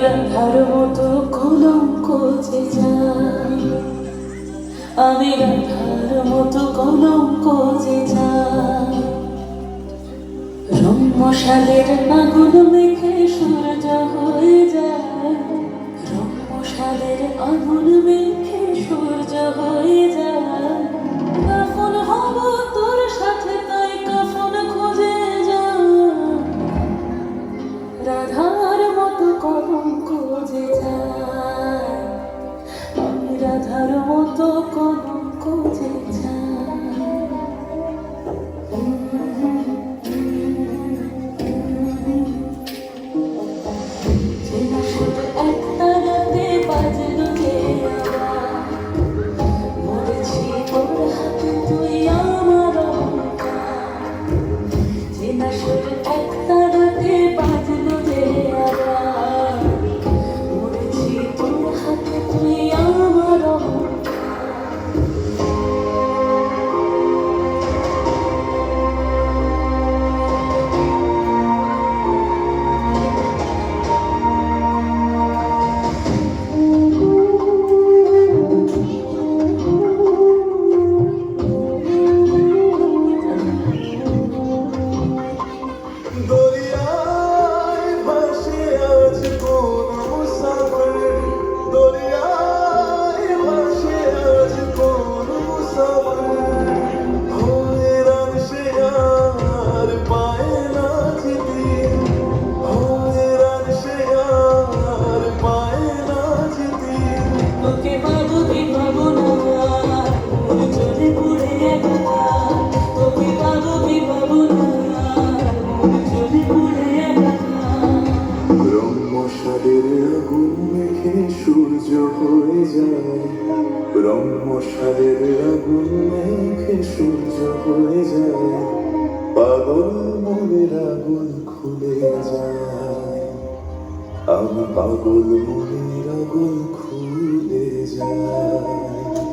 রাধার মতো কলঙ্ক যে চাই, আমি রাধার মতো কলঙ্ক যে চাই। রম্যশালের আগুন মেখে সূর্য হয়ে যায়, রম্যশালের আগুন মেখে সূর্য হয়ে যায়। কাফন হব তোর সাথে, তাই কাফন খুঁজে যায়। রাধার মতো কলঙ্ক যে চাই, আমি রাধার মতো কলঙ্ক যে চাই। একটা রাতে বাজলো যে আওয়াজ, মরেছি তোর হাতে তুই আমার অহংকার। চেনা সুর একটা রাতে বাজলো যে আওয়াজ, মরেছি তোর হাতে তুই আমার অহংকার। দরিয়ায় ভাসে আজ কোন মুসাফির, দরিয়ায় ভাসে আজ কোন মুসাফির। হয়রান সে আর পায় না যেতে, হয়রান সে আর পায় না যেতে। তোকে পাবো কি পাবো না, মন চলে পড়ে একা। তোকে পাবো কি পাবো না, মন চলে পড়ে একা। ব্রহ্মসালের আগুন মেখে সূর্য হয়ে যায়, ব্রহ্মসালের আগুন মেখে সূর্য হয়ে যায়। পাগল মনের আগুন খুলে যায়, আমি পাগল মনের আগুন খুলে যায়।